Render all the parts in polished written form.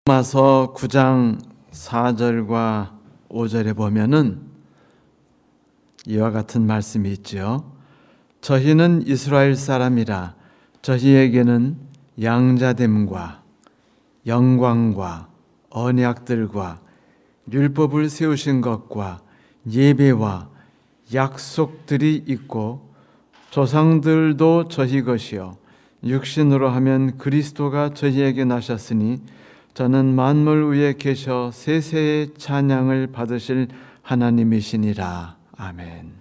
로마서 9장 4절과 5절에 보면은 이와 같은 말씀이 있죠. 저희는 이스라엘 사람이라 저희에게는 양자됨과 영광과 언약들과 율법을 세우신 것과 예배와 약속들이 있고 조상들도 저희 것이요 육신으로 하면 그리스도가 저희에게 나셨으니 저는 만물 위에 계셔 세세의 찬양을 받으실 하나님이시니라. 아멘.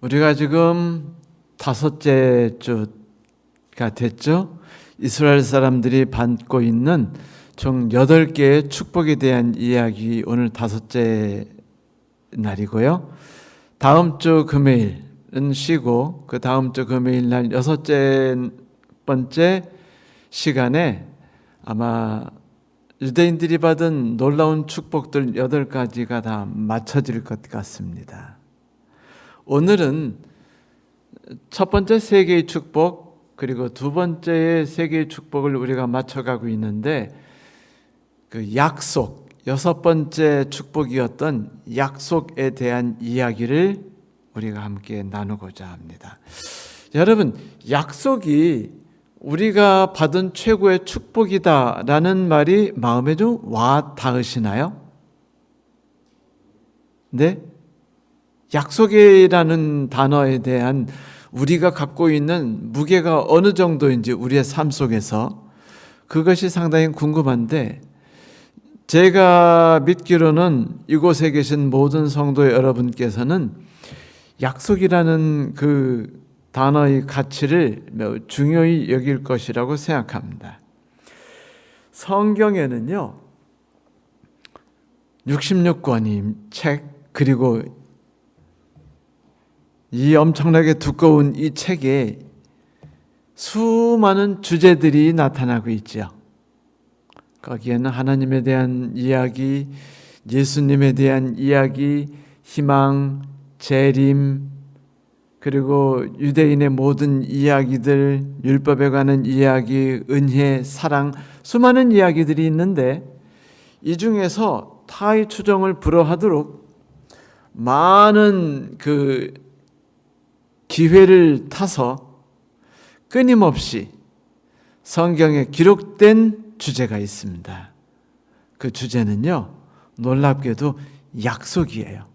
우리가 지금 5째 주가 됐죠. 이스라엘 사람들이 받고 있는 총 8개의 축복에 대한 이야기, 오늘 5째 날이고요. 다음 주 금요일은 쉬고 그 다음 주 금요일 날 6번째 시간에 아마 유대인들이 받은 놀라운 축복들 8가지가 다 맞춰질 것 같습니다. 오늘은 첫 번째 3개의 축복, 그리고 두 번째의 3개의 축복을 우리가 맞춰가고 있는데, 그 약속, 6번째 축복이었던 약속에 대한 이야기를 우리가 함께 나누고자 합니다. 여러분, 약속이 우리가 받은 최고의 축복이다라는 말이 마음에 좀 와 닿으시나요? 네? 약속이라는 단어에 대한 우리가 갖고 있는 무게가 어느 정도인지 우리의 삶 속에서 그것이 상당히 궁금한데, 제가 믿기로는 이곳에 계신 모든 성도 여러분께서는 약속이라는 그 단어의 가치를 매우 중요히 여길 것이라고 생각합니다. 성경에는요, 66권의 책, 그리고 이 엄청나게 두꺼운 이 책에 수많은 주제들이 나타나고 있죠. 거기에는 하나님에 대한 이야기, 예수님에 대한 이야기, 희망, 재림, 그리고 유대인의 모든 이야기들, 율법에 관한 이야기, 은혜, 사랑, 수많은 이야기들이 있는데, 이 중에서 타의 추종을 불허하도록 많은 그 기회를 타서 끊임없이 성경에 기록된 주제가 있습니다. 그 주제는요, 놀랍게도 약속이에요.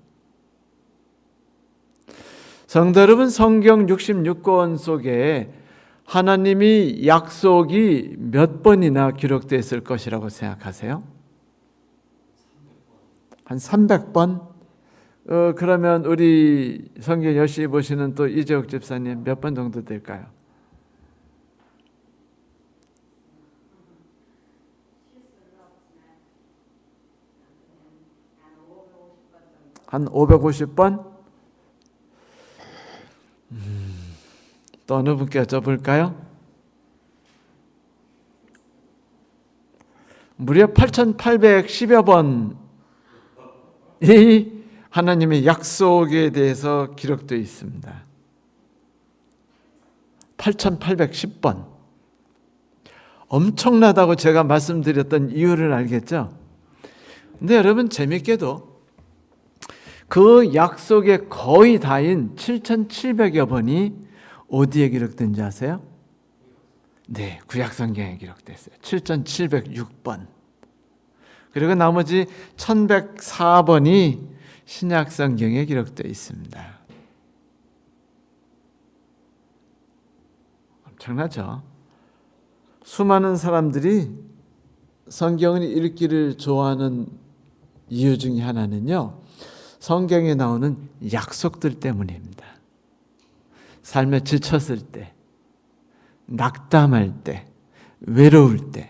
성도 여러분, 성경 66권 속에 하나님이 약속이 몇 번이나 기록되어 있을 것이라고 생각하세요? 한 300번? 그러면 우리 성경 열심히 보시는 또 이재욱 집사님 몇 번 정도 될까요? 한 550번? 또 어느 분께 여쭤볼까요? 무려 8,810여 번이 하나님의 약속에 대해서 기록되어 있습니다. 8,810번. 엄청나다고 제가 말씀드렸던 이유를 알겠죠? 근데 여러분, 재밌게도 그 약속의 거의 다인 7,700여 번이 어디에 기록된지 아세요? 네, 구약성경에 기록됐어요. 7,706번. 그리고 나머지 1,104번이 신약성경에 기록되어 있습니다. 엄청나죠? 수많은 사람들이 성경을 읽기를 좋아하는 이유 중에 하나는요, 성경에 나오는 약속들 때문입니다. 삶에 지쳤을 때, 낙담할 때, 외로울 때,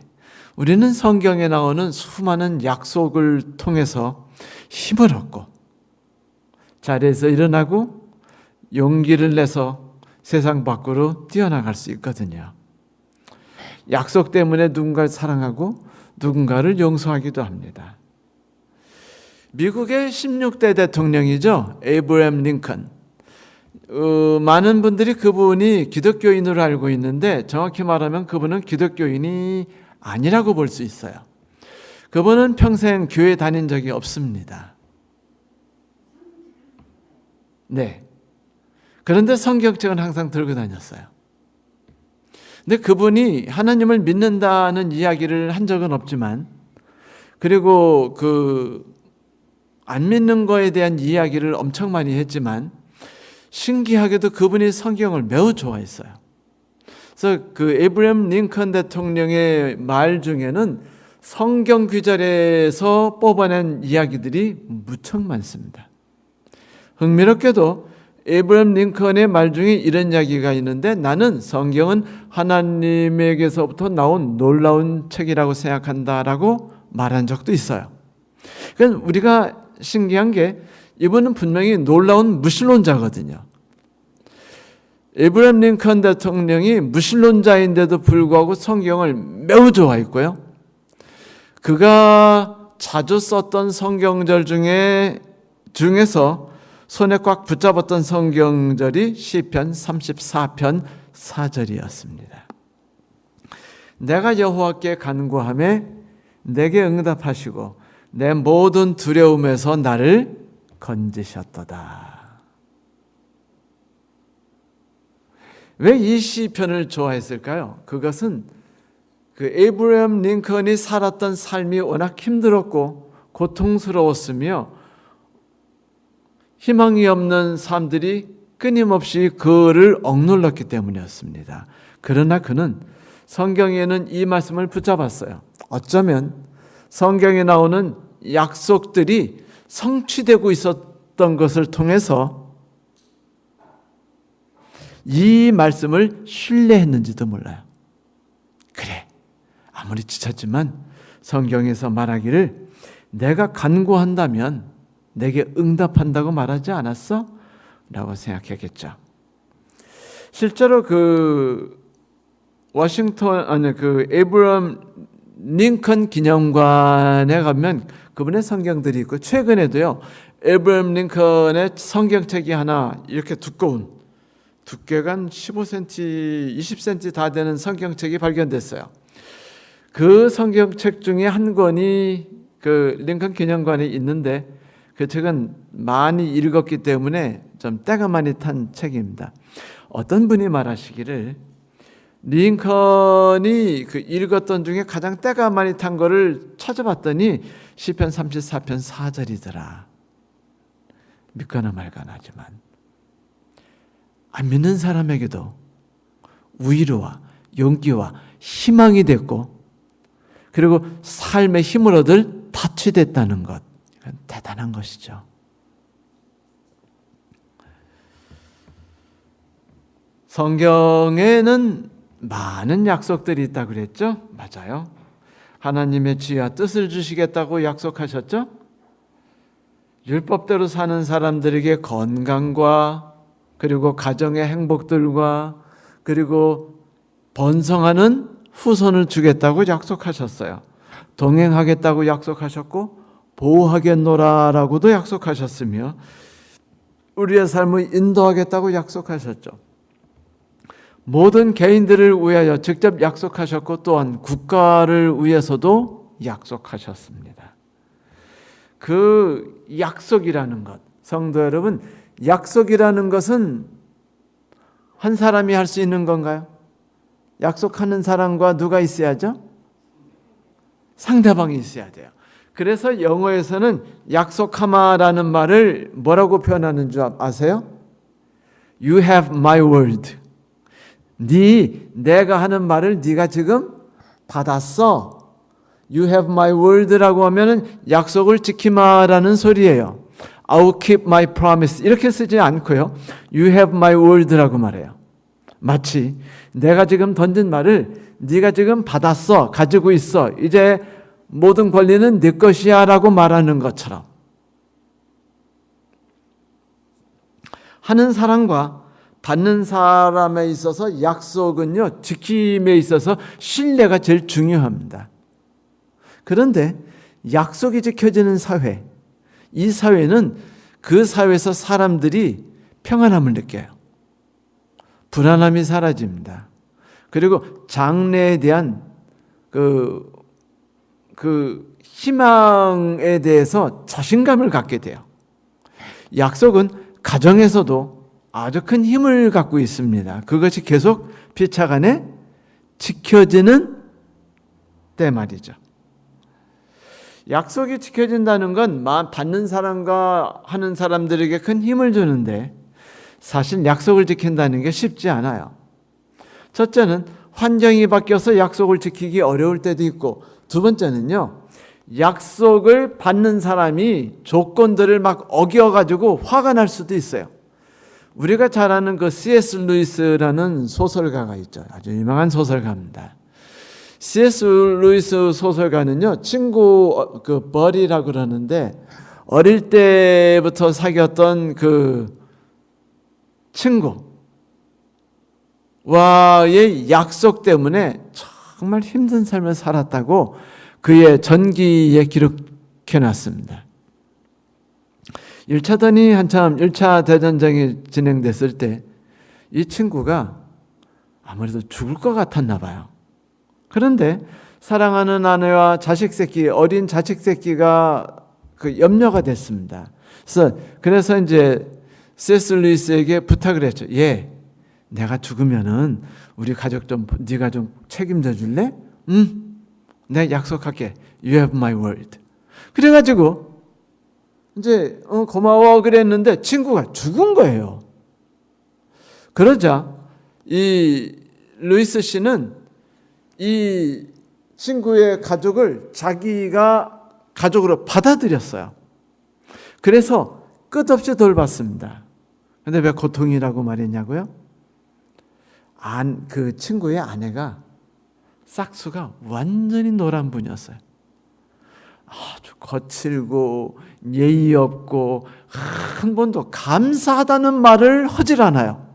우리는 성경에 나오는 수많은 약속을 통해서 힘을 얻고 자리에서 일어나고 용기를 내서 세상 밖으로 뛰어나갈 수 있거든요. 약속 때문에 누군가를 사랑하고 누군가를 용서하기도 합니다. 미국의 16대 대통령이죠. 에이브러햄 링컨. 많은 분들이 그분이 기독교인으로 알고 있는데 정확히 말하면 그분은 기독교인이 아니라고 볼 수 있어요. 그분은 평생 교회 다닌 적이 없습니다. 네. 그런데 성경책은 항상 들고 다녔어요. 근데 그분이 하나님을 믿는다는 이야기를 한 적은 없지만, 그리고 안 믿는 거에 대한 이야기를 엄청 많이 했지만, 신기하게도 그분이 성경을 매우 좋아했어요. 그래서 에이브러햄 링컨 대통령의 말 중에는 성경 귀절에서 뽑아낸 이야기들이 무척 많습니다. 흥미롭게도 에이브러햄 링컨의 말 중에 이런 이야기가 있는데, 나는 성경은 하나님에게서부터 나온 놀라운 책이라고 생각한다라고 말한 적도 있어요. 그러니까 우리가 신기한 게 이분은 분명히 놀라운 무신론자거든요. 에이브러햄 링컨 대통령이 무신론자인데도 불구하고 성경을 매우 좋아했고요. 그가 자주 썼던 성경절 중에서 손에 꽉 붙잡았던 성경절이 시편 34편 4절이었습니다. 내가 여호와께 간구하매 내게 응답하시고 내 모든 두려움에서 나를 건지셨도다. 왜 이 시편을 좋아했을까요? 그것은 에이브러햄 링컨이 살았던 삶이 워낙 힘들었고 고통스러웠으며 희망이 없는 사람들이 끊임없이 그를 억눌렀기 때문이었습니다. 그러나 그는 성경에는 이 말씀을 붙잡았어요. 어쩌면 성경에 나오는 약속들이 성취되고 있었던 것을 통해서 이 말씀을 신뢰했는지도 몰라요. 그래, 아무리 지쳤지만 성경에서 말하기를 내가 간구한다면 내게 응답한다고 말하지 않았어? 라고 생각했겠죠. 실제로 에이브러햄 링컨 기념관에 가면 그분의 성경들이 있고, 최근에도요 에이브러햄 링컨의 성경책이 하나 이렇게 두께가 한 15cm, 20cm 다 되는 성경책이 발견됐어요. 그 성경책 중에 한 권이 링컨 기념관에 있는데 그 책은 많이 읽었기 때문에 좀 때가 많이 탄 책입니다. 어떤 분이 말하시기를 링컨이 읽었던 중에 가장 때가 많이 탄 거를 찾아봤더니 시편 34편 4절이더라. 믿거나 말거나 하지만 안 믿는 사람에게도 위로와 용기와 희망이 됐고, 그리고 삶의 힘을 얻을 닻이 됐다는 것, 대단한 것이죠. 성경에는 많은 약속들이 있다고 그랬죠? 맞아요. 하나님의 지혜와 뜻을 주시겠다고 약속하셨죠? 율법대로 사는 사람들에게 건강과 그리고 가정의 행복들과 그리고 번성하는 후손을 주겠다고 약속하셨어요. 동행하겠다고 약속하셨고 보호하겠노라라고도 약속하셨으며 우리의 삶을 인도하겠다고 약속하셨죠. 모든 개인들을 위하여 직접 약속하셨고 또한 국가를 위해서도 약속하셨습니다. 그 약속이라는 것, 성도 여러분, 약속이라는 것은 한 사람이 할 수 있는 건가요? 약속하는 사람과 누가 있어야죠? 상대방이 있어야 돼요. 그래서 영어에서는 약속하마라는 말을 뭐라고 표현하는 줄 아세요? You have my word. 내가 하는 말을 네가 지금 받았어. You have my word라고 하면은 약속을 지키마라는 소리예요. I will keep my promise 이렇게 쓰지 않고요. You have my word라고 말해요. 마치 내가 지금 던진 말을 네가 지금 받았어, 가지고 있어, 이제 모든 권리는 네 것이야 라고 말하는 것처럼 하는 사람과 받는 사람에 있어서 약속은요, 지킴에 있어서 신뢰가 제일 중요합니다. 그런데 약속이 지켜지는 사회, 이 사회는 그 사회에서 사람들이 평안함을 느껴요. 불안함이 사라집니다. 그리고 장래에 대한 그 희망에 대해서 자신감을 갖게 돼요. 약속은 가정에서도 아주 큰 힘을 갖고 있습니다. 그것이 계속 피차간에 지켜지는 때 말이죠. 약속이 지켜진다는 건 받는 사람과 하는 사람들에게 큰 힘을 주는데 사실 약속을 지킨다는 게 쉽지 않아요. 첫째는 환경이 바뀌어서 약속을 지키기 어려울 때도 있고, 두 번째는요, 약속을 받는 사람이 조건들을 막 어겨가지고 화가 날 수도 있어요. 우리가 잘 아는 그 C.S. 루이스라는 소설가가 있죠. 아주 유명한 소설가입니다. C.S. 루이스 소설가는요, 친구 그 버리라고 그러는데 어릴 때부터 사귀었던 그 친구와의 약속 때문에 정말 힘든 삶을 살았다고 그의 전기에 기록해놨습니다. 1차전이 한참 1차 대전쟁이 진행됐을 때 이 친구가 아무래도 죽을 것 같았나 봐요. 그런데 사랑하는 아내와 자식 새끼, 어린 자식 새끼가 그 염려가 됐습니다. 그래서 이제 C.S. 루이스에게 부탁을 했죠. 내가 죽으면은 우리 가족 좀 네가 좀 책임져 줄래? 내가 약속할게. You have my word. 그래가지고 이제 고마워 그랬는데 친구가 죽은 거예요. 그러자 이 루이스 씨는 이 친구의 가족을 자기가 가족으로 받아들였어요. 그래서 끝없이 돌봤습니다. 근데 왜 고통이라고 말했냐고요? 그 친구의 아내가 싹수가 완전히 노란 분이었어요. 아주 거칠고 예의 없고 한 번도 감사하다는 말을 하질 않아요.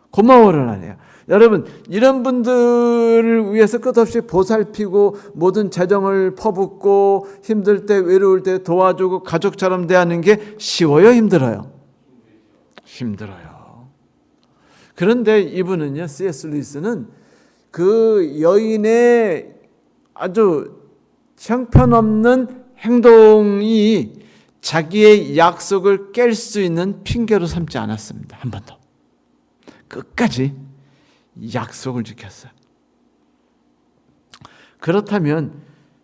고마워를 안 해요. 여러분, 이런 분들을 위해서 끝없이 보살피고 모든 재정을 퍼붓고 힘들 때 외로울 때 도와주고 가족처럼 대하는 게 쉬워요, 힘들어요? 힘들어요. 그런데 이분은요, C.S. 루이스는 그 여인의 아주 형편없는 행동이 자기의 약속을 깰 수 있는 핑계로 삼지 않았습니다. 한 번도. 끝까지 약속을 지켰어요. 그렇다면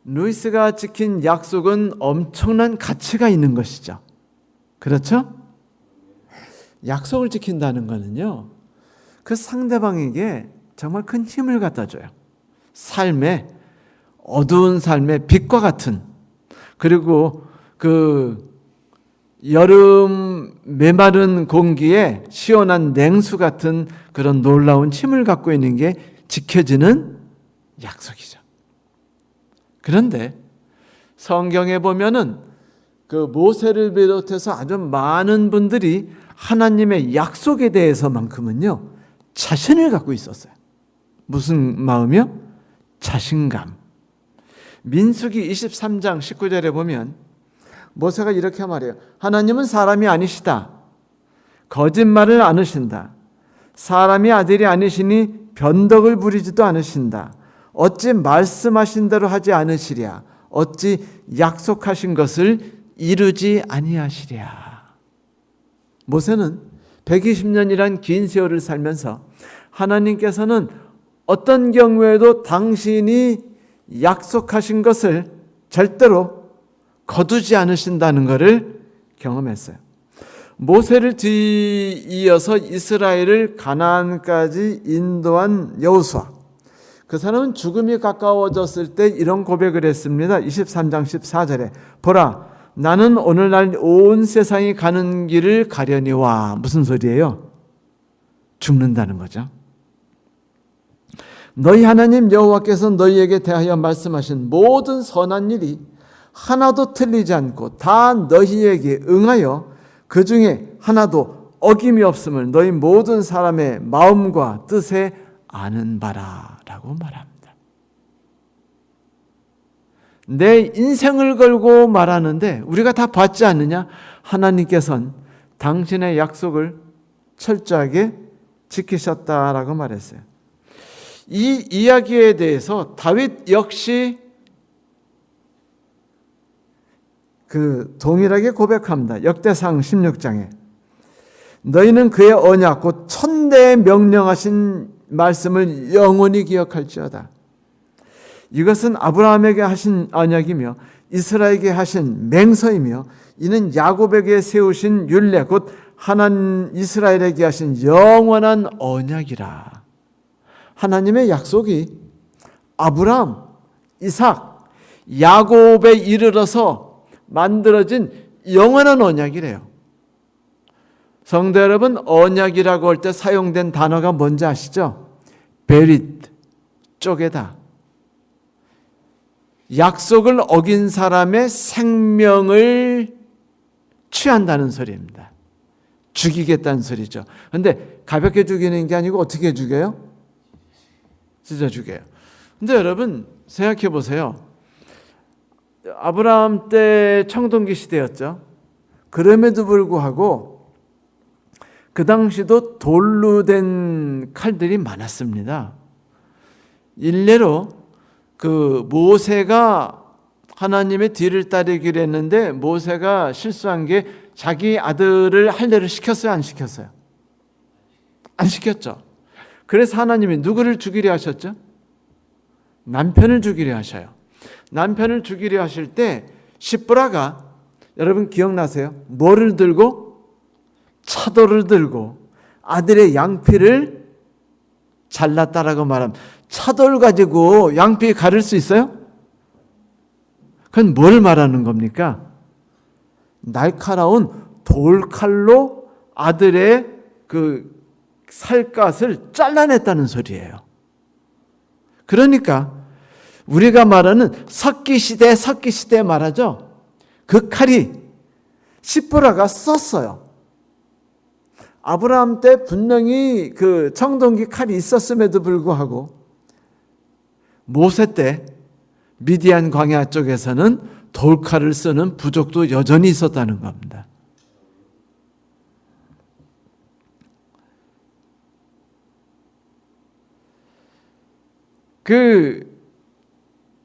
루이스가 지킨 약속은 엄청난 가치가 있는 것이죠. 그렇죠? 약속을 지킨다는 것은요, 그 상대방에게 정말 큰 힘을 갖다 줘요. 어두운 삶의 빛과 같은, 그리고 그 여름 메마른 공기에 시원한 냉수 같은 그런 놀라운 힘을 갖고 있는 게 지켜지는 약속이죠. 그런데 성경에 보면은 그 모세를 비롯해서 아주 많은 분들이 하나님의 약속에 대해서만큼은요, 자신을 갖고 있었어요. 무슨 마음이요? 자신감. 민수기 23장 19절에 보면 모세가 이렇게 말해요. 하나님은 사람이 아니시다. 거짓말을 안 하신다. 사람이 아들이 아니시니 변덕을 부리지도 않으신다. 어찌 말씀하신 대로 하지 않으시랴. 어찌 약속하신 것을 이루지 아니하시랴. 모세는 120년이란 긴 세월을 살면서 하나님께서는 어떤 경우에도 당신이 약속하신 것을 절대로 거두지 않으신다는 것을 경험했어요. 모세를 뒤이어서 이스라엘을 가나안까지 인도한 여호수아. 그 사람은 죽음이 가까워졌을 때 이런 고백을 했습니다. 23장 14절에 보라, 나는 오늘날 온 세상이 가는 길을 가려니와. 무슨 소리예요? 죽는다는 거죠. 너희 하나님 여호와께서 너희에게 대하여 말씀하신 모든 선한 일이 하나도 틀리지 않고 다 너희에게 응하여 그 중에 하나도 어김이 없음을 너희 모든 사람의 마음과 뜻에 아는 바라라고 말합니다. 내 인생을 걸고 말하는데 우리가 다 봤지 않느냐? 하나님께서는 당신의 약속을 철저하게 지키셨다라고 말했어요. 이 이야기에 대해서 다윗 역시 동일하게 고백합니다. 역대상 16장에 너희는 그의 언약 곧 천대에 명령하신 말씀을 영원히 기억할지어다. 이것은 아브라함에게 하신 언약이며 이스라엘에게 하신 맹서이며 이는 야곱에게 세우신 율례 곧 하나님 이스라엘에게 하신 영원한 언약이라. 하나님의 약속이 아브라함, 이삭, 야곱에 이르러서 만들어진 영원한 언약이래요. 성도 여러분, 언약이라고 할 때 사용된 단어가 뭔지 아시죠? 베릿, 쪼개다. 약속을 어긴 사람의 생명을 취한다는 소리입니다. 죽이겠다는 소리죠. 그런데 가볍게 죽이는 게 아니고 어떻게 죽여요? 찢어 죽여요. 근데 여러분 생각해 보세요. 아브라함 때 청동기 시대였죠. 그럼에도 불구하고 그 당시도 돌로 된 칼들이 많았습니다. 일례로 모세가 하나님의 뒤를 따르기로 했는데 모세가 실수한 게 자기 아들을 할례를 시켰어요? 안 시켰어요? 안 시켰죠. 그래서 하나님이 누구를 죽이려 하셨죠? 남편을 죽이려 하셔요. 남편을 죽이려 하실 때 십브라가 여러분 기억나세요? 뭐를 들고? 차돌을 들고 아들의 양피를 잘랐다라고 말하면 차돌 가지고 양피 가를 수 있어요? 그건 뭘 말하는 겁니까? 날카로운 돌칼로 아들의 살갗을 잘라냈다는 소리예요. 그러니까 우리가 말하는 석기시대 말하죠. 그 칼이 십브라가 썼어요. 아브라함 때 분명히 청동기 칼이 있었음에도 불구하고 모세 때 미디안 광야 쪽에서는 돌칼을 쓰는 부족도 여전히 있었다는 겁니다.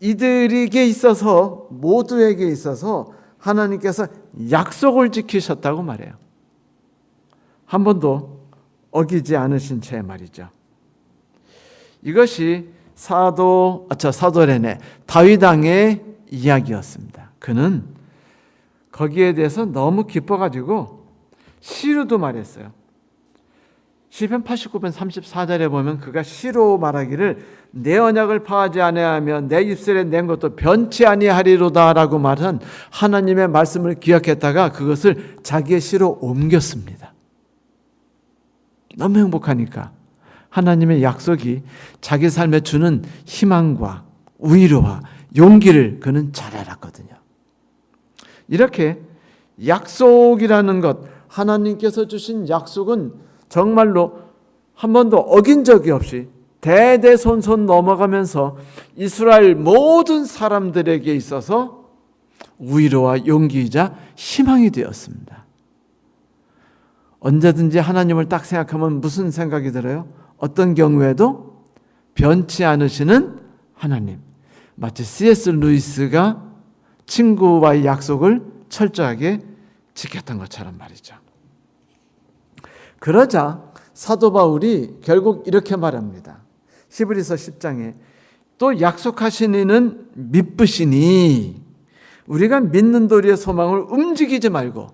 이들에게 있어서 모두에게 있어서 하나님께서 약속을 지키셨다고 말해요. 한 번도 어기지 않으신 채 말이죠. 이것이 사도래네 다윗 왕의 이야기였습니다. 그는 거기에 대해서 너무 기뻐가지고 시로도 말했어요. 시편 89편 34절에 보면 그가 시로 말하기를 내 언약을 파하지 아니하며 내 입술에 낸 것도 변치 아니하리로다라고 말한 하나님의 말씀을 기억했다가 그것을 자기의 시로 옮겼습니다. 너무 행복하니까 하나님의 약속이 자기 삶에 주는 희망과 위로와 용기를 그는 잘 알았거든요. 이렇게 약속이라는 것, 하나님께서 주신 약속은 정말로 한 번도 어긴 적이 없이 대대손손 넘어가면서 이스라엘 모든 사람들에게 있어서 위로와 용기이자 희망이 되었습니다. 언제든지 하나님을 딱 생각하면 무슨 생각이 들어요? 어떤 경우에도 변치 않으시는 하나님. 마치 C.S. 루이스가 친구와의 약속을 철저하게 지켰던 것처럼 말이죠. 그러자 사도 바울이 결국 이렇게 말합니다. 히브리서 10장에 또 약속하신 이는 미쁘시니 우리가 믿는 도리의 소망을 움직이지 말고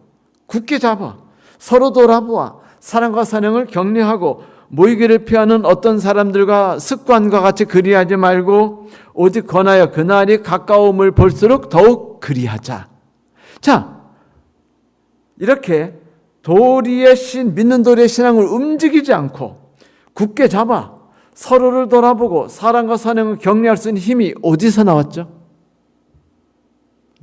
굳게 잡아 서로 돌아보아 사랑과 선행을 격려하고 모이기를 피하는 어떤 사람들과 습관과 같이 그리하지 말고 오직 권하여 그날이 가까움을 볼수록 더욱 그리하자. 자, 이렇게 믿는 도리의 신앙을 움직이지 않고 굳게 잡아 서로를 돌아보고 사랑과 선행을 격려할 수 있는 힘이 어디서 나왔죠?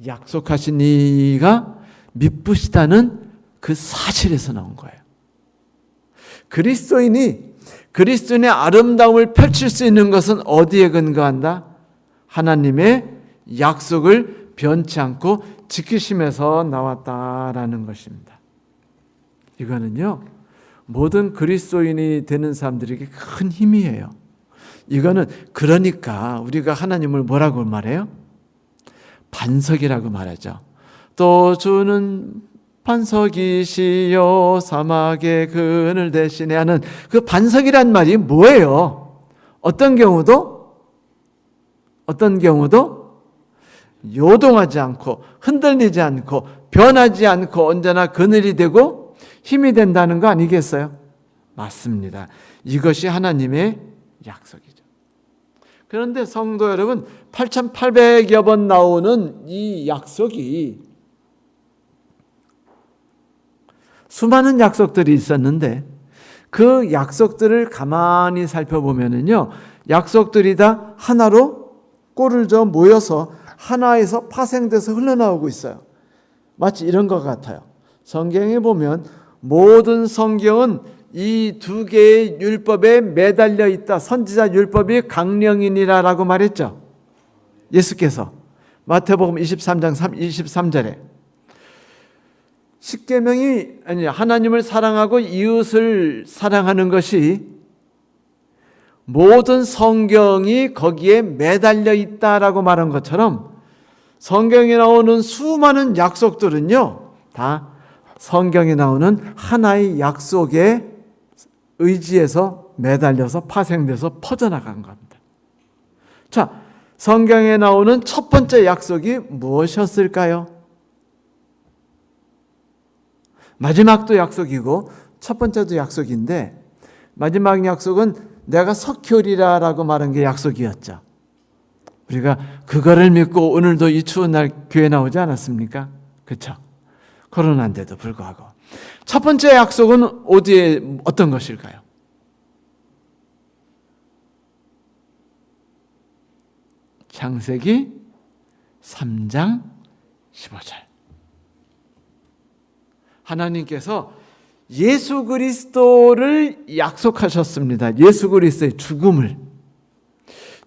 약속하신 이가 미쁘시다는 그 사실에서 나온 거예요. 그리스도인의 아름다움을 펼칠 수 있는 것은 어디에 근거한다? 하나님의 약속을 변치 않고 지키심에서 나왔다라는 것입니다. 이거는요, 모든 그리스도인이 되는 사람들에게 큰 힘이에요. 이거는 그러니까 우리가 하나님을 뭐라고 말해요? 반석이라고 말하죠. 또 주는 반석이시여 사막의 그늘 대신에 하는 그 반석이란 말이 뭐예요? 어떤 경우도 요동하지 않고 흔들리지 않고 변하지 않고 언제나 그늘이 되고 힘이 된다는 거 아니겠어요? 맞습니다. 이것이 하나님의 약속이죠. 그런데 성도 여러분, 8,800여 번 나오는 이 약속이 수많은 약속들이 있었는데 그 약속들을 가만히 살펴보면은요, 약속들이 다 하나로 꼴을 져 모여서 하나에서 파생돼서 흘러나오고 있어요. 마치 이런 것 같아요. 성경에 보면 모든 성경은 이 두 개의 율법에 매달려 있다. 선지자 율법이 강령이니라라고 말했죠. 예수께서 마태복음 23장 23절에 십계명이 아니 하나님을 사랑하고 이웃을 사랑하는 것이 모든 성경이 거기에 매달려 있다라고 말한 것처럼 성경에 나오는 수많은 약속들은요, 다 성경에 나오는 하나의 약속에 의지해서 매달려서 파생돼서 퍼져나간 겁니다. 자, 성경에 나오는 첫 번째 약속이 무엇이었을까요? 마지막도 약속이고 첫 번째도 약속인데 마지막 약속은 내가 석효리라라고 말한 게 약속이었죠. 우리가 그거를 믿고 오늘도 이 추운 날 교회 나오지 않았습니까? 그렇죠? 코로나인데도 불구하고 첫 번째 약속은 어디에 어떤 것일까요? 창세기 3장 15절. 하나님께서 예수 그리스도를 약속하셨습니다. 예수 그리스도의 죽음을.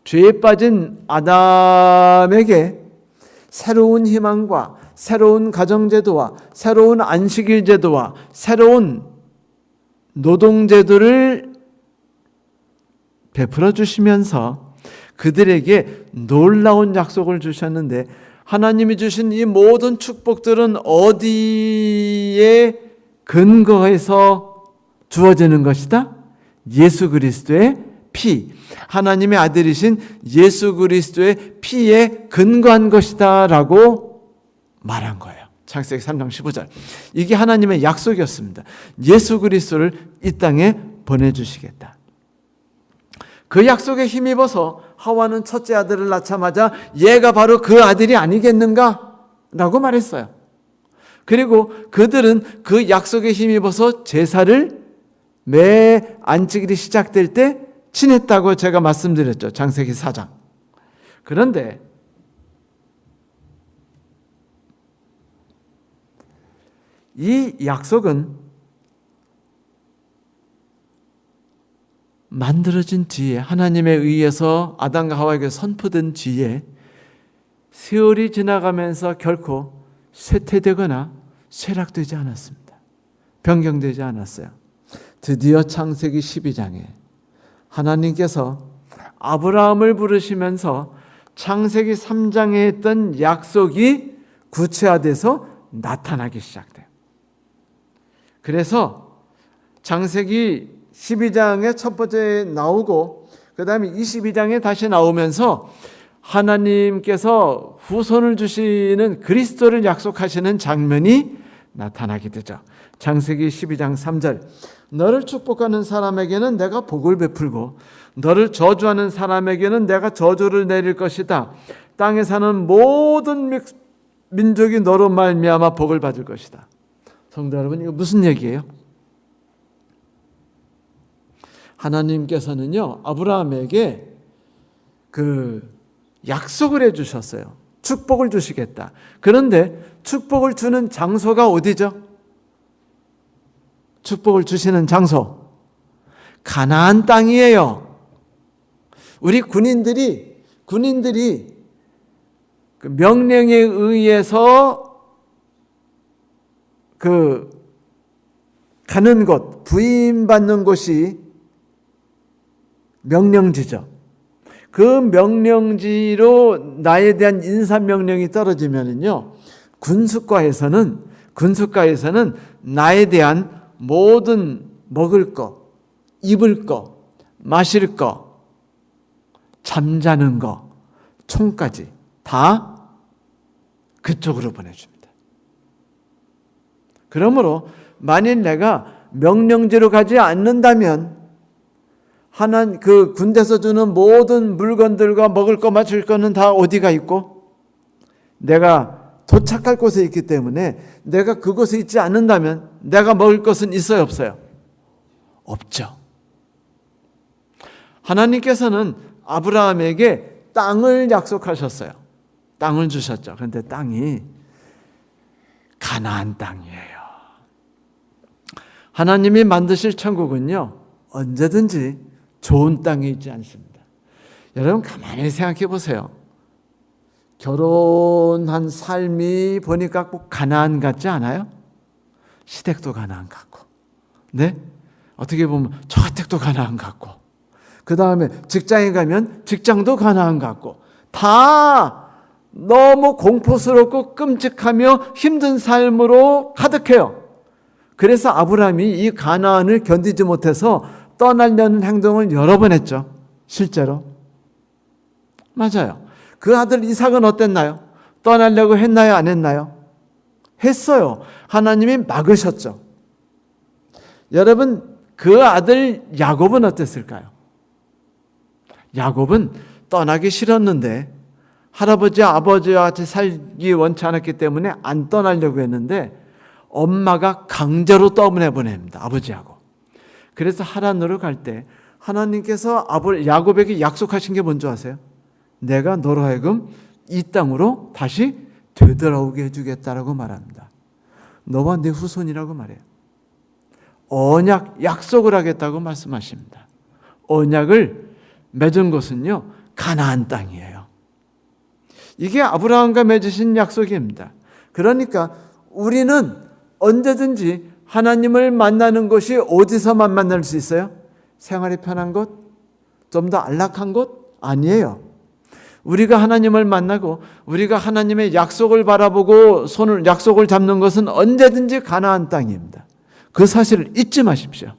죄에 빠진 아담에게 새로운 희망과 새로운 가정제도와 새로운 안식일 제도와 새로운 노동제도를 베풀어 주시면서 그들에게 놀라운 약속을 주셨는데 하나님이 주신 이 모든 축복들은 어디에 근거해서 주어지는 것이다? 예수 그리스도의 피, 하나님의 아들이신 예수 그리스도의 피에 근거한 것이다 라고 말한 거예요. 창세기 3장 15절. 이게 하나님의 약속이었습니다. 예수 그리스도를 이 땅에 보내주시겠다. 그 약속에 힘입어서 하와는 첫째 아들을 낳자마자 얘가 바로 그 아들이 아니겠는가? 라고 말했어요. 그리고 그들은 그 약속에 힘입어서 제사를 매 안식일이 시작될 때 지냈다고 제가 말씀드렸죠. 창세기 4장. 그런데 이 약속은 만들어진 뒤에 하나님에 의해서 아담과 하와에게 선포된 뒤에 세월이 지나가면서 결코 쇠퇴되거나 쇠락되지 않았습니다. 변경되지 않았어요. 드디어 창세기 12장에 하나님께서 아브라함을 부르시면서 창세기 3장에 했던 약속이 구체화돼서 나타나기 시작돼요. 그래서 창세기 12장에 첫 번째 나오고 그 다음에 22장에 다시 나오면서 하나님께서 후손을 주시는 그리스도를 약속하시는 장면이 나타나게 되죠. 창세기 12장 3절. 너를 축복하는 사람에게는 내가 복을 베풀고 너를 저주하는 사람에게는 내가 저주를 내릴 것이다. 땅에 사는 모든 민족이 너로 말미암아 복을 받을 것이다. 성도 여러분, 이거 무슨 얘기예요? 하나님께서는요, 아브라함에게 그 약속을 해주셨어요. 축복을 주시겠다. 그런데 축복을 주는 장소가 어디죠? 축복을 주시는 장소. 가나안 땅이에요. 우리 군인들이 그 명령에 의해서 그 가는 곳, 부임받는 곳이 명령지죠. 그 명령지로 나에 대한 인사명령이 떨어지면은요, 군수과에서는 나에 대한 모든 먹을 거, 입을 거, 마실 거, 잠자는 거, 총까지 다 그쪽으로 보내줍니다. 그러므로 만일 내가 명령지로 가지 않는다면 그 군대에서 주는 모든 물건들과 먹을 거 마실 거는 다 어디가 있고 내가 도착할 곳에 있기 때문에 내가 그곳에 있지 않는다면 내가 먹을 것은 있어요, 없어요? 없죠. 하나님께서는 아브라함에게 땅을 약속하셨어요. 땅을 주셨죠. 그런데 땅이 가나안 땅이에요. 하나님이 만드실 천국은요, 언제든지 좋은 땅이 있지 않습니다. 여러분 가만히 생각해 보세요. 결혼한 삶이 보니까 꼭 가나안 같지 않아요? 시댁도 가나안 같고, 네? 어떻게 보면 저택도 가나안 같고, 그 다음에 직장에 가면 직장도 가나안 같고, 다 너무 공포스럽고 끔찍하며 힘든 삶으로 가득해요. 그래서 아브라함이 이 가나안을 견디지 못해서 떠나려는 행동을 여러 번 했죠. 실제로. 맞아요. 그 아들 이삭은 어땠나요? 떠나려고 했나요? 안 했나요? 했어요. 하나님이 막으셨죠. 여러분, 그 아들 야곱은 어땠을까요? 야곱은 떠나기 싫었는데 할아버지, 아버지와 같이 살기 원치 않았기 때문에 안 떠나려고 했는데 엄마가 강제로 떠보냅니다. 아버지하고. 그래서 하란으로 갈 때 하나님께서 야곱에게 약속하신 게 뭔지 아세요? 내가 너로 하여금 이 땅으로 다시 되돌아오게 해주겠다라고 말합니다. 너와 네 후손이라고 말해요. 언약, 약속을 하겠다고 말씀하십니다. 언약을 맺은 곳은요, 가나안 땅이에요. 이게 아브라함과 맺으신 약속입니다. 그러니까 우리는 언제든지 하나님을 만나는 곳이 어디서만 만날 수 있어요? 생활이 편한 곳? 좀 더 안락한 곳? 아니에요. 우리가 하나님을 만나고 우리가 하나님의 약속을 바라보고 약속을 잡는 것은 언제든지 가나안 땅입니다. 그 사실을 잊지 마십시오.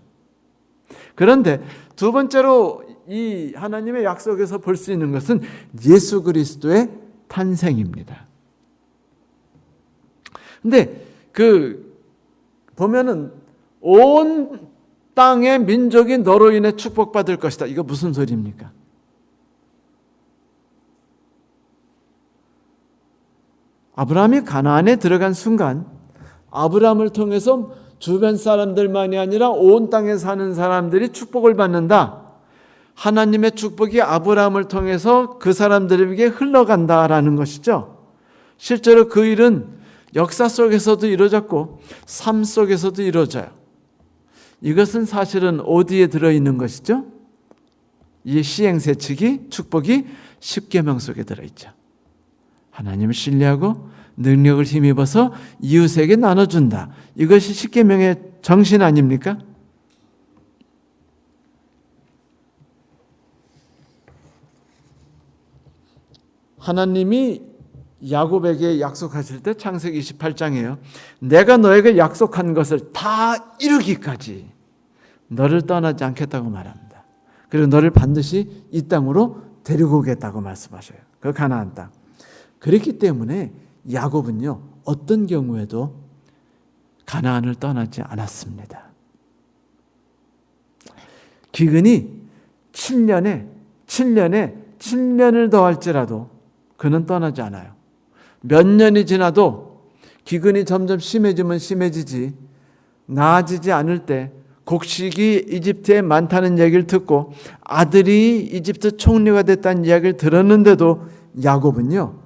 그런데 두 번째로 이 하나님의 약속에서 볼 수 있는 것은 예수 그리스도의 탄생입니다. 근데 보면은 온 땅의 민족이 너로 인해 축복받을 것이다. 이거 무슨 소리입니까? 아브라함이 가나안에 들어간 순간 아브라함을 통해서 주변 사람들만이 아니라 온 땅에 사는 사람들이 축복을 받는다. 하나님의 축복이 아브라함을 통해서 그 사람들에게 흘러간다라는 것이죠. 실제로 그 일은 역사 속에서도 이루어졌고 삶 속에서도 이루어져요. 이것은 사실은 어디에 들어있는 것이죠? 이 시행세칙이, 축복이 십계명 속에 들어있죠. 하나님을 신뢰하고 능력을 힘입어서 이웃에게 나눠준다. 이것이 십계명의 정신 아닙니까? 하나님이 야곱에게 약속하실 때 창세기 28장이에요. 내가 너에게 약속한 것을 다 이루기까지 너를 떠나지 않겠다고 말합니다. 그리고 너를 반드시 이 땅으로 데리고 오겠다고 말씀하셔요. 그 가나안 땅. 그렇기 때문에 야곱은요, 어떤 경우에도 가나안을 떠나지 않았습니다. 기근이 7년을 더할지라도 그는 떠나지 않아요. 몇 년이 지나도 기근이 점점 심해지면 심해지지 나아지지 않을 때 곡식이 이집트에 많다는 얘기를 듣고 아들이 이집트 총리가 됐다는 이야기를 들었는데도 야곱은요,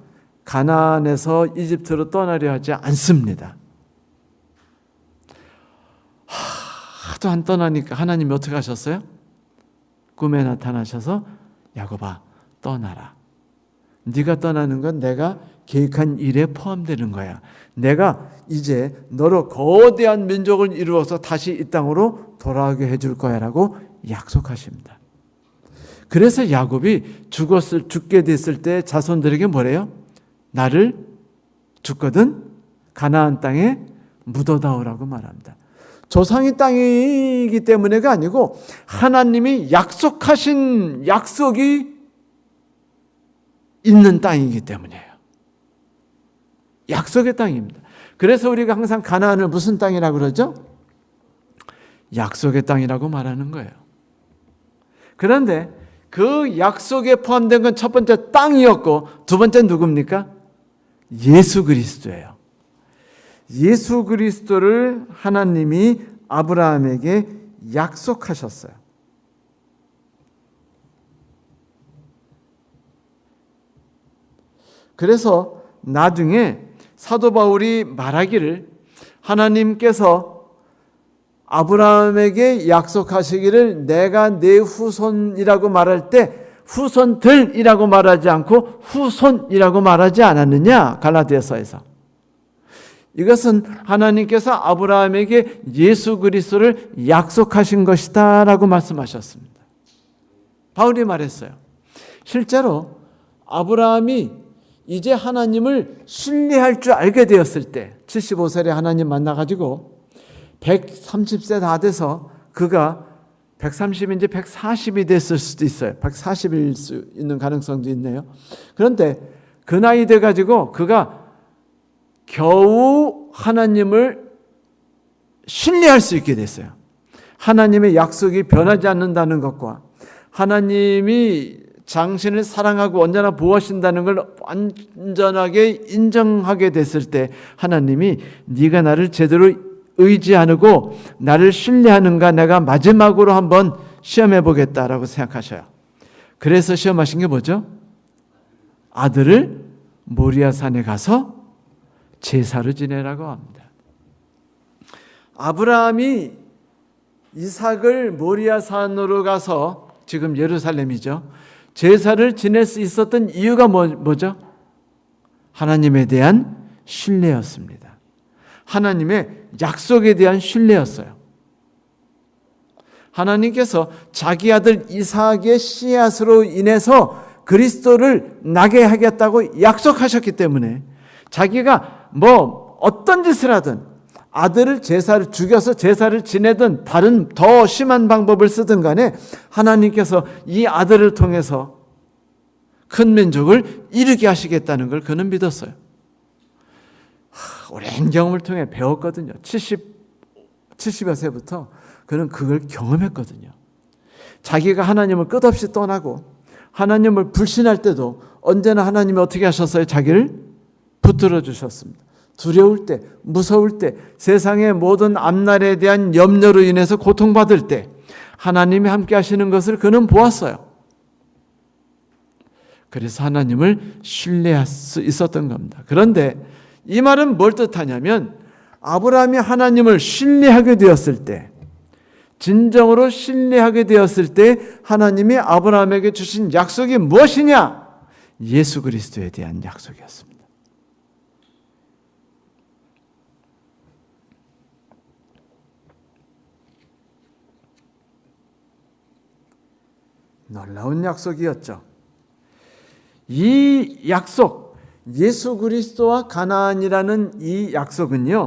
가나안에서 이집트로 떠나려 하지 않습니다. 하도 안 떠나니까 하나님이 어떻게 하셨어요? 꿈에 나타나셔서 야곱아 떠나라. 네가 떠나는 건 내가 계획한 일에 포함되는 거야. 내가 이제 너로 거대한 민족을 이루어서 다시 이 땅으로 돌아오게 해줄 거야 라고 약속하십니다. 그래서 야곱이 죽게 됐을 때 자손들에게 뭐래요? 나를 죽거든 가나안 땅에 묻어다오라고 말합니다. 조상의 땅이기 때문에가 아니고 하나님이 약속하신 약속이 있는 땅이기 때문이에요. 약속의 땅입니다. 그래서 우리가 항상 가나안을 무슨 땅이라고 그러죠? 약속의 땅이라고 말하는 거예요. 그런데 그 약속에 포함된 건 첫 번째 땅이었고 두 번째 누굽니까? 예수 그리스도예요. 예수 그리스도를 하나님이 아브라함에게 약속하셨어요. 그래서 나중에 사도 바울이 말하기를 하나님께서 아브라함에게 약속하시기를 내가 내 후손이라고 말할 때 후손들이라고 말하지 않고 후손이라고 말하지 않았느냐? 갈라디아서에서. 이것은 하나님께서 아브라함에게 예수 그리스도를 약속하신 것이다 라고 말씀하셨습니다. 바울이 말했어요. 실제로 아브라함이 이제 하나님을 신뢰할 줄 알게 되었을 때 75세에 하나님 만나가지고 130세 다 돼서 그가 130인지 140이 됐을 수도 있어요. 140일 수 있는 가능성도 있네요. 그런데 그 나이 돼가지고 그가 겨우 하나님을 신뢰할 수 있게 됐어요. 하나님의 약속이 변하지 않는다는 것과 하나님이 당신을 사랑하고 언제나 보호하신다는 걸 완전하게 인정하게 됐을 때 하나님이 네가 나를 제대로 의지하고 나를 신뢰하는가 내가 마지막으로 한번 시험해 보겠다라고 생각하셔요. 그래서 시험하신 게 뭐죠? 아들을 모리아산에 가서 제사를 지내라고 합니다. 아브라함이 이삭을 모리아산으로 가서 지금 예루살렘이죠. 제사를 지낼 수 있었던 이유가 뭐죠? 하나님에 대한 신뢰였습니다. 하나님의 약속에 대한 신뢰였어요. 하나님께서 자기 아들 이삭의 씨앗으로 인해서 그리스도를 나게 하겠다고 약속하셨기 때문에 자기가 어떤 짓을 하든 아들을 제사를 죽여서 제사를 지내든 다른 더 심한 방법을 쓰든 간에 하나님께서 이 아들을 통해서 큰 민족을 이루게 하시겠다는 걸 그는 믿었어요. 오랜 경험을 통해 배웠거든요. 70여 세부터 그는 그걸 경험했거든요. 자기가 하나님을 끝없이 떠나고 하나님을 불신할 때도 언제나 하나님이 어떻게 하셨어요? 자기를 붙들어 주셨습니다. 두려울 때, 무서울 때, 세상의 모든 앞날에 대한 염려로 인해서 고통받을 때 하나님이 함께 하시는 것을 그는 보았어요. 그래서 하나님을 신뢰할 수 있었던 겁니다. 그런데 이 말은 뭘 뜻하냐면 아브라함이 하나님을 신뢰하게 되었을 때, 진정으로 신뢰하게 되었을 때 하나님이 아브라함에게 주신 약속이 무엇이냐? 예수 그리스도에 대한 약속이었습니다. 놀라운 약속이었죠. 이 약속, 예수 그리스도와 가나안이라는 이 약속은요,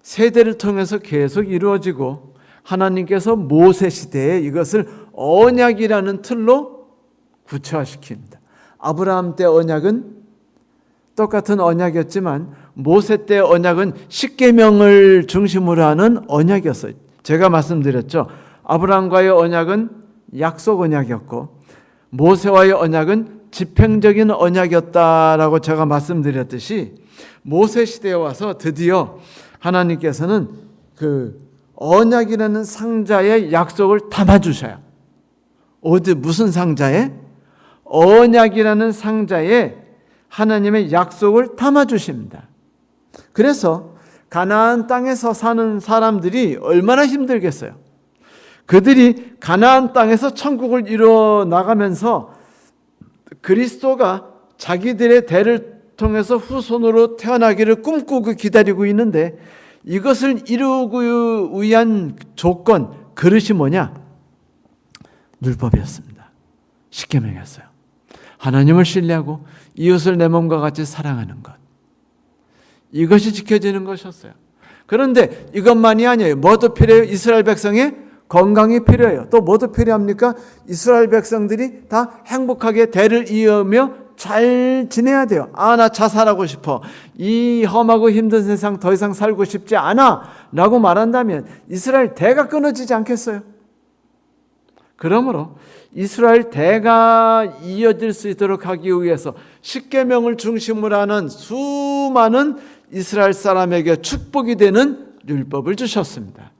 세대를 통해서 계속 이루어지고 하나님께서 모세 시대에 이것을 언약이라는 틀로 구체화시킵니다. 아브라함 때 언약은 똑같은 언약이었지만 모세 때 언약은 십계명을 중심으로 하는 언약이었어요. 제가 말씀드렸죠. 아브라함과의 언약은 약속 언약이었고 모세와의 언약은 집행적인 언약이었다라고 제가 말씀드렸듯이 모세 시대에 와서 드디어 하나님께서는 그 언약이라는 상자에 약속을 담아주셔요. 어디 무슨 상자에? 언약이라는 상자에 하나님의 약속을 담아주십니다. 그래서 가나안 땅에서 사는 사람들이 얼마나 힘들겠어요. 그들이 가나안 땅에서 천국을 이루어 나가면서 그리스도가 자기들의 대를 통해서 후손으로 태어나기를 꿈꾸고 기다리고 있는데 이것을 이루기 위한 조건, 그릇이 뭐냐? 율법이었습니다. 십계명이었어요. 하나님을 신뢰하고 이웃을 내 몸과 같이 사랑하는 것. 이것이 지켜지는 것이었어요. 그런데 이것만이 아니에요. 뭐도 필요해요? 이스라엘 백성의 건강이 필요해요. 또 뭐도 필요합니까? 이스라엘 백성들이 다 행복하게 대를 이으며 잘 지내야 돼요. 나 자살하고 싶어. 이 험하고 힘든 세상 더 이상 살고 싶지 않아. 라고 말한다면 이스라엘 대가 끊어지지 않겠어요? 그러므로 이스라엘 대가 이어질 수 있도록 하기 위해서 십계명을 중심으로 하는 수많은 이스라엘 사람에게 축복이 되는 율법을 주셨습니다.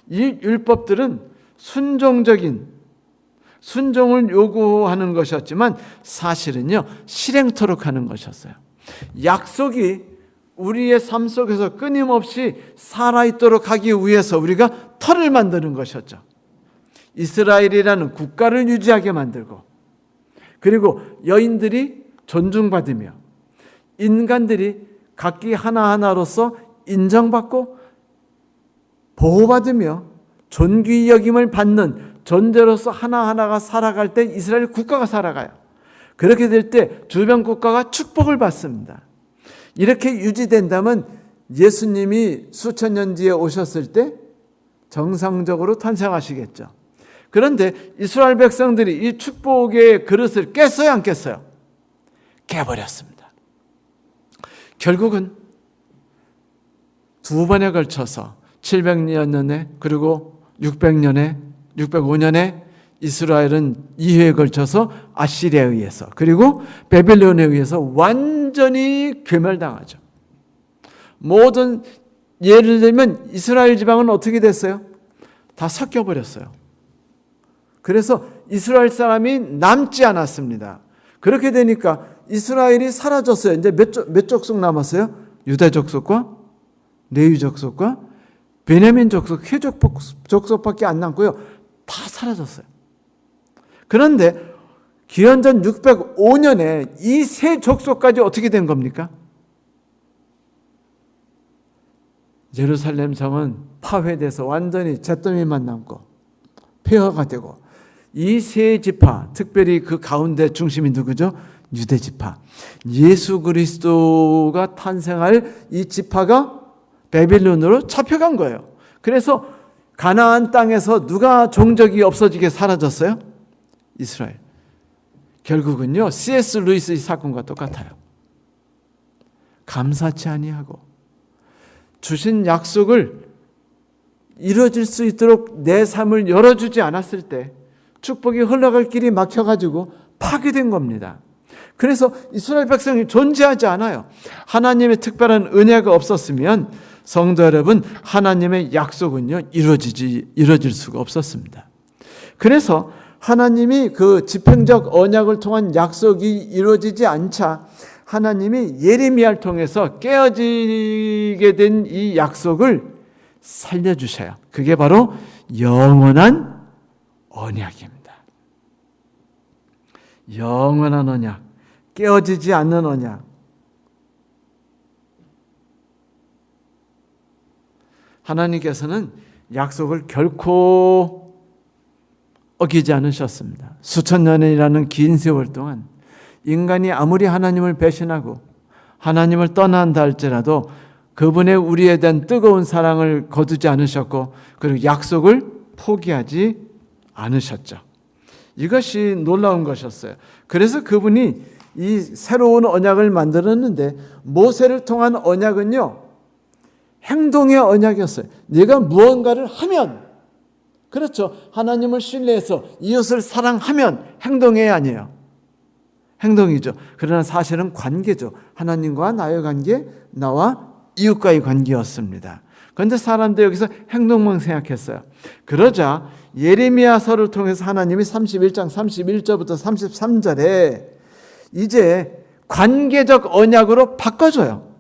이 율법들은 순종을 요구하는 것이었지만 사실은요, 실행토록 하는 것이었어요. 약속이 우리의 삶 속에서 끊임없이 살아있도록 하기 위해서 우리가 터를 만드는 것이었죠. 이스라엘이라는 국가를 유지하게 만들고, 그리고 여인들이 존중받으며 인간들이 각기 하나하나로서 인정받고 보호받으며 존귀 여김을 받는 존재로서 하나하나가 살아갈 때 이스라엘 국가가 살아가요. 그렇게 될 때 주변 국가가 축복을 받습니다. 이렇게 유지된다면 예수님이 수천 년 뒤에 오셨을 때 정상적으로 탄생하시겠죠. 그런데 이스라엘 백성들이 이 축복의 그릇을 깼어요, 안 깼어요? 깨버렸습니다. 결국은 두 번에 걸쳐서 700년에 그리고 605년에 이스라엘은 2회에 걸쳐서 아시리아에 의해서 그리고 바벨론에 의해서 완전히 괴멸당하죠. 모든 예를 들면 이스라엘 지방은 어떻게 됐어요? 다 섞여버렸어요. 그래서 이스라엘 사람이 남지 않았습니다. 그렇게 되니까 이스라엘이 사라졌어요. 이제 몇 족속 남았어요? 유다 족속과 레위 족속과 베냐민 족속, 족속밖에 안 남고요. 다 사라졌어요. 그런데 기원전 605년에 이 세 족속까지 어떻게 된 겁니까? 예루살렘 성은 파괴돼서 완전히 잿더미만 남고 폐허가 되고 이 세 지파, 특별히 그 가운데 중심이 누구죠? 유대 지파. 예수 그리스도가 탄생할 이 지파가 바벨론으로 잡혀간 거예요. 그래서 가나안 땅에서 누가 종족이 없어지게 사라졌어요? 이스라엘. 결국은요, C.S. 루이스 이 사건과 똑같아요. 감사치 아니하고 주신 약속을 이루어질 수 있도록 내 삶을 열어주지 않았을 때 축복이 흘러갈 길이 막혀가지고 파괴된 겁니다. 그래서 이스라엘 백성이 존재하지 않아요. 하나님의 특별한 은혜가 없었으면 성도 여러분, 하나님의 약속은요 이루어질 수가 없었습니다. 그래서 하나님이 그 집행적 언약을 통한 약속이 이루어지지 않자 하나님이 예레미야를 통해서 깨어지게 된 이 약속을 살려주셔요. 그게 바로 영원한 언약입니다. 영원한 언약, 깨어지지 않는 언약. 하나님께서는 약속을 결코 어기지 않으셨습니다. 수천 년이라는 긴 세월 동안 인간이 아무리 하나님을 배신하고 하나님을 떠난다 할지라도 그분의 우리에 대한 뜨거운 사랑을 거두지 않으셨고 그리고 약속을 포기하지 않으셨죠. 이것이 놀라운 것이었어요. 그래서 그분이 이 새로운 언약을 만들었는데 모세를 통한 언약은요, 행동의 언약이었어요. 내가 무언가를 하면, 그렇죠. 하나님을 신뢰해서 이웃을 사랑하면 행동이 아니에요. 행동이죠. 그러나 사실은 관계죠. 하나님과 나의 관계, 나와 이웃과의 관계였습니다. 그런데 사람들 여기서 행동만 생각했어요. 그러자 예레미야서를 통해서 하나님이 31장 31절부터 33절에 이제 관계적 언약으로 바꿔줘요.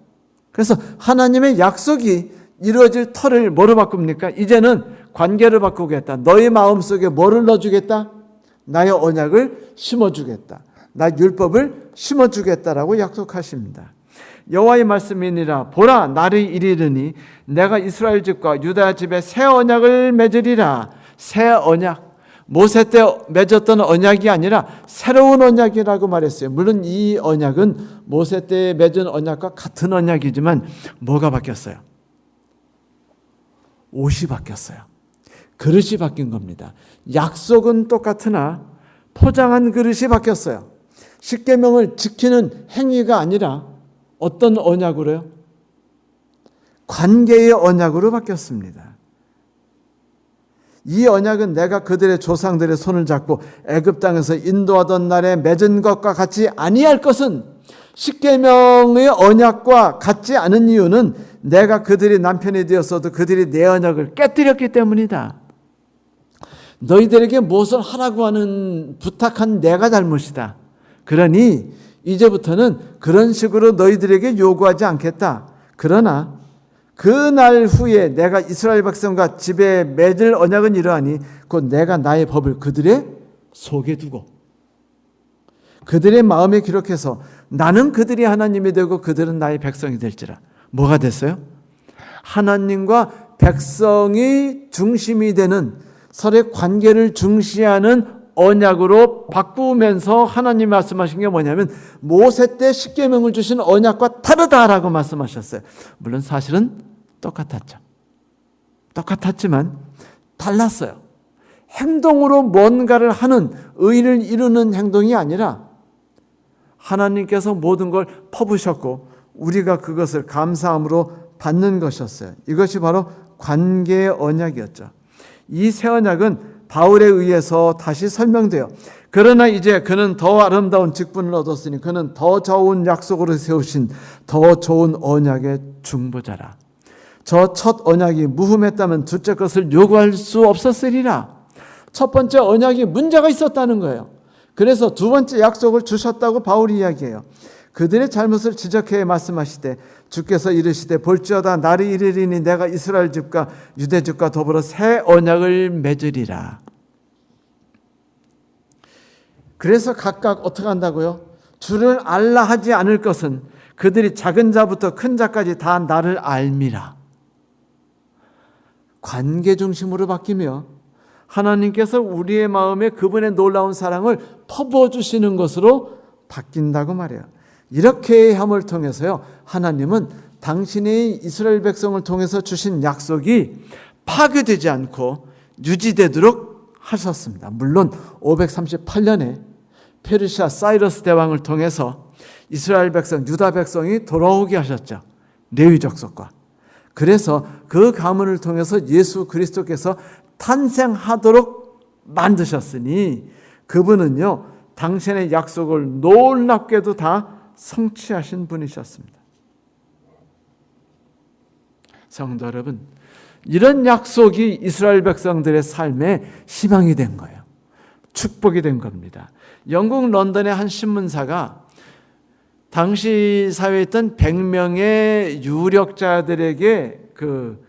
그래서 하나님의 약속이 이루어질 터를 뭐로 바꿉니까? 이제는 관계를 바꾸겠다. 너의 마음속에 뭐를 넣어주겠다? 나의 언약을 심어주겠다. 나 율법을 심어주겠다라고 약속하십니다. 여호와의 말씀이니라. 보라, 날이 이르리니 내가 이스라엘 집과 유다 집에 새 언약을 맺으리라. 새 언약. 모세 때 맺었던 언약이 아니라 새로운 언약이라고 말했어요. 물론 이 언약은 모세 때 맺은 언약과 같은 언약이지만 뭐가 바뀌었어요? 옷이 바뀌었어요. 그릇이 바뀐 겁니다. 약속은 똑같으나 포장한 그릇이 바뀌었어요. 십계명을 지키는 행위가 아니라 어떤 언약으로요? 관계의 언약으로 바뀌었습니다. 이 언약은 내가 그들의 조상들의 손을 잡고 애굽 땅에서 인도하던 날에 맺은 것과 같이 아니할 것은, 십계명의 언약과 같지 않은 이유는 내가 그들이 남편이 되었어도 그들이 내 언약을 깨뜨렸기 때문이다. 너희들에게 무엇을 하라고 하는 부탁한 내가 잘못이다. 그러니 이제부터는 그런 식으로 너희들에게 요구하지 않겠다. 그러나 그 날 후에 내가 이스라엘 백성과 집에 맺을 언약은 이러하니 곧 내가 나의 법을 그들의 속에 두고 그들의 마음에 기록해서 나는 그들이 하나님이 되고 그들은 나의 백성이 될지라. 뭐가 됐어요? 하나님과 백성이 중심이 되는 서로의 관계를 중시하는 언약으로 바꾸면서 하나님 말씀하신 게 뭐냐면 모세 때 십계명을 주신 언약과 다르다라고 말씀하셨어요. 물론 사실은 똑같았죠. 똑같았지만 달랐어요. 행동으로 뭔가를 하는, 의를 이루는 행동이 아니라 하나님께서 모든 걸 퍼부으셨고 우리가 그것을 감사함으로 받는 것이었어요. 이것이 바로 관계의 언약이었죠. 이 새 언약은 바울에 의해서 다시 설명돼요. 그러나 이제 그는 더 아름다운 직분을 얻었으니 그는 더 좋은 약속으로 세우신 더 좋은 언약의 중보자라. 저 첫 언약이 무흠했다면 둘째 것을 요구할 수 없었으리라. 첫 번째 언약이 문제가 있었다는 거예요. 그래서 두 번째 약속을 주셨다고 바울이 이야기해요. 그들의 잘못을 지적해 말씀하시되 주께서 이르시되 볼지어다 날이 이르리니 내가 이스라엘 집과 유대 집과 더불어 새 언약을 맺으리라. 그래서 각각 어떻게 한다고요? 주를 알라 하지 않을 것은 그들이 작은 자부터 큰 자까지 다 나를 알미라. 관계 중심으로 바뀌며 하나님께서 우리의 마음에 그분의 놀라운 사랑을 퍼부어 주시는 것으로 바뀐다고 말해요. 이렇게 함을 통해서요, 하나님은 당신의 이스라엘 백성을 통해서 주신 약속이 파괴되지 않고 유지되도록 하셨습니다. 물론 538년에 페르시아 사이러스 대왕을 통해서 이스라엘 백성, 유다 백성이 돌아오게 하셨죠. 레위 족속과. 그래서 그 가문을 통해서 예수 그리스도께서 탄생하도록 만드셨으니 그분은요, 당신의 약속을 놀랍게도 다 성취하신 분이셨습니다. 성도 여러분, 이런 약속이 이스라엘 백성들의 삶에 희망이 된 거예요. 축복이 된 겁니다. 영국 런던의 한 신문사가 당시 사회에 있던 100명의 유력자들에게 그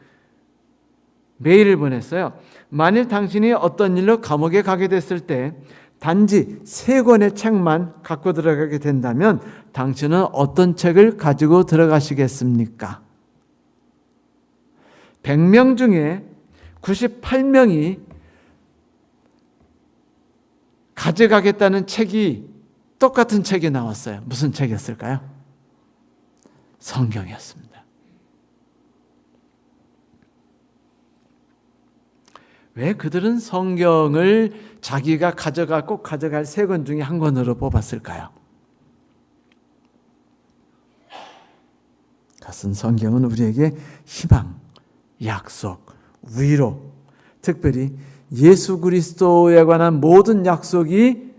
메일을 보냈어요. 만일 당신이 어떤 일로 감옥에 가게 됐을 때 단지 3권의 책만 갖고 들어가게 된다면 당신은 어떤 책을 가지고 들어가시겠습니까? 100명 중에 98명이 가져가겠다는 책이, 똑같은 책이 나왔어요. 무슨 책이었을까요? 성경이었습니다. 왜 그들은 성경을 자기가 꼭 가져갈 3권 중에 한 권으로 뽑았을까요? 그것은 성경은 우리에게 희망, 약속, 위로, 특별히 예수 그리스도에 관한 모든 약속이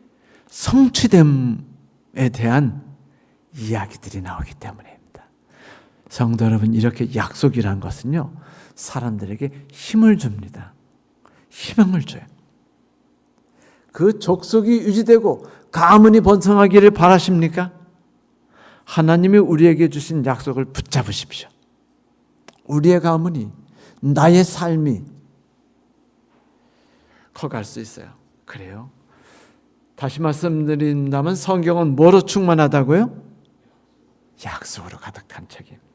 성취됨에 대한 이야기들이 나오기 때문입니다. 성도 여러분, 이렇게 약속이란 것은요, 사람들에게 힘을 줍니다. 희망을 줘요. 그 족속이 유지되고 가문이 번성하기를 바라십니까? 하나님이 우리에게 주신 약속을 붙잡으십시오. 우리의 가문이, 나의 삶이 커갈 수 있어요. 그래요. 다시 말씀드린다면 성경은 뭐로 충만하다고요? 약속으로 가득한 책입니다.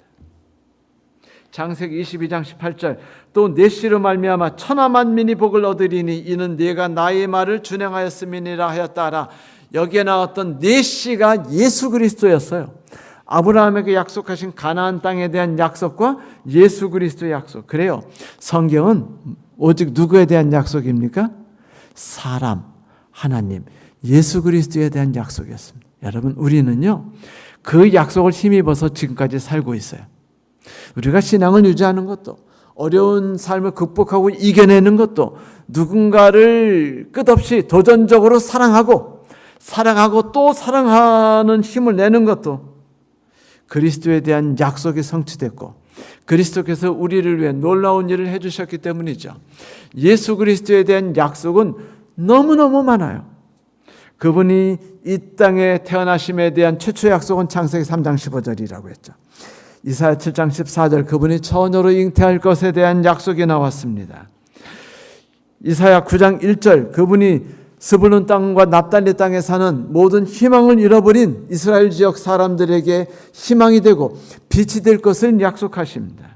창세기 22장 18절 또 내 씨로 말미암아 천하 만민이 복을 얻으리니 이는 네가 나의 말을 준행하였음이니라 하였다 하라. 여기에 나왔던 내 씨가 예수 그리스도였어요. 아브라함에게 약속하신 가나안 땅에 대한 약속과 예수 그리스도의 약속. 그래요. 성경은 오직 누구에 대한 약속입니까? 사람, 하나님, 예수 그리스도에 대한 약속이었습니다. 여러분, 우리는요 그 약속을 힘입어서 지금까지 살고 있어요. 우리가 신앙을 유지하는 것도, 어려운 삶을 극복하고 이겨내는 것도, 누군가를 끝없이 도전적으로 사랑하고 또 사랑하는 힘을 내는 것도 그리스도에 대한 약속이 성취됐고 그리스도께서 우리를 위해 놀라운 일을 해주셨기 때문이죠. 예수 그리스도에 대한 약속은 너무너무 많아요. 그분이 이 땅에 태어나심에 대한 최초 약속은 창세기 3장 15절이라고 했죠. 이사야 7장 14절 그분이 처녀로 잉태할 것에 대한 약속이 나왔습니다. 이사야 9장 1절 그분이 스불론 땅과 납달리 땅에 사는 모든 희망을 잃어버린 이스라엘 지역 사람들에게 희망이 되고 빛이 될 것을 약속하십니다.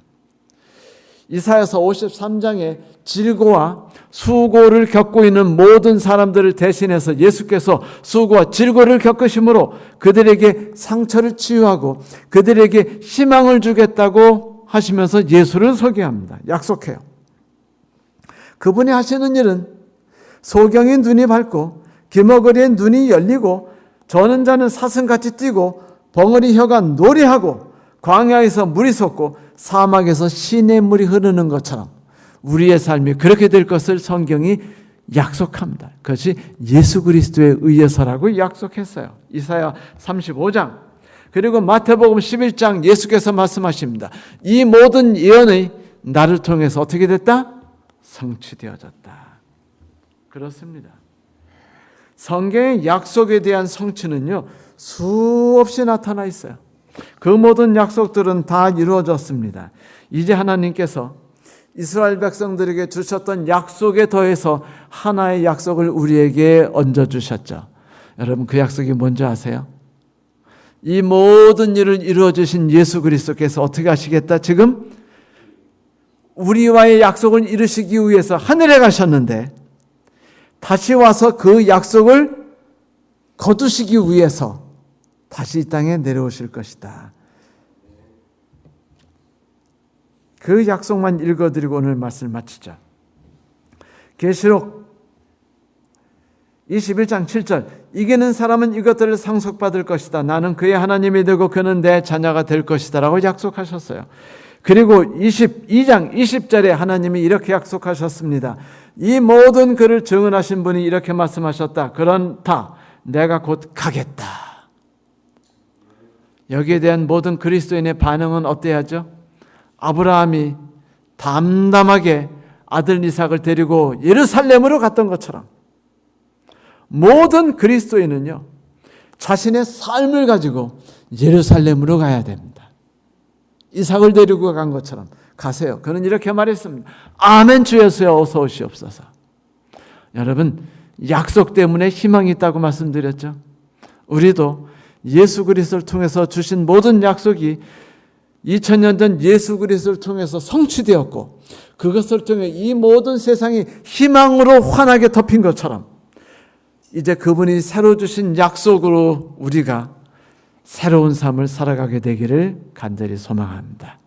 이사야서 53장에 질고와 수고를 겪고 있는 모든 사람들을 대신해서 예수께서 수고와 질고를 겪으심으로 그들에게 상처를 치유하고 그들에게 희망을 주겠다고 하시면서 예수를 소개합니다. 약속해요. 그분이 하시는 일은 소경의 눈이 밝고 기머거리의 눈이 열리고 저는 자는 사슴같이 뛰고 벙어리 혀가 노래하고 광야에서 물이 솟고 사막에서 시냇물이 흐르는 것처럼 우리의 삶이 그렇게 될 것을 성경이 약속합니다. 그것이 예수 그리스도에 의해서라고 약속했어요. 이사야 35장 그리고 마태복음 11장 예수께서 말씀하십니다. 이 모든 예언이 나를 통해서 어떻게 됐다? 성취되어졌다. 그렇습니다. 성경의 약속에 대한 성취는요 수없이 나타나 있어요. 그 모든 약속들은 다 이루어졌습니다. 이제 하나님께서 이스라엘 백성들에게 주셨던 약속에 더해서 하나의 약속을 우리에게 얹어주셨죠. 여러분 그 약속이 뭔지 아세요? 이 모든 일을 이루어주신 예수 그리스도께서 어떻게 하시겠다? 지금 우리와의 약속을 이루시기 위해서 하늘에 가셨는데 다시 와서 그 약속을 거두시기 위해서 다시 이 땅에 내려오실 것이다. 그 약속만 읽어드리고 오늘 말씀을 마치죠. 계시록 21장 7절 이기는 사람은 이것들을 상속받을 것이다. 나는 그의 하나님이 되고 그는 내 자녀가 될 것이다 라고 약속하셨어요. 그리고 22장 20절에 하나님이 이렇게 약속하셨습니다. 이 모든 글을 증언하신 분이 이렇게 말씀하셨다. 그런다. 내가 곧 가겠다. 여기에 대한 모든 그리스도인의 반응은 어때야죠? 아브라함이 담담하게 아들 이삭을 데리고 예루살렘으로 갔던 것처럼 모든 그리스도인은요 자신의 삶을 가지고 예루살렘으로 가야 됩니다. 이삭을 데리고 간 것처럼 가세요. 그는 이렇게 말했습니다. 아멘 주 예수여 어서 오시옵소서. 여러분 약속 때문에 희망이 있다고 말씀드렸죠. 우리도 예수 그리스도를 통해서 주신 모든 약속이 2000년 전 예수 그리스도를 통해서 성취되었고 그것을 통해 이 모든 세상이 희망으로 환하게 덮인 것처럼 이제 그분이 새로 주신 약속으로 우리가 새로운 삶을 살아가게 되기를 간절히 소망합니다.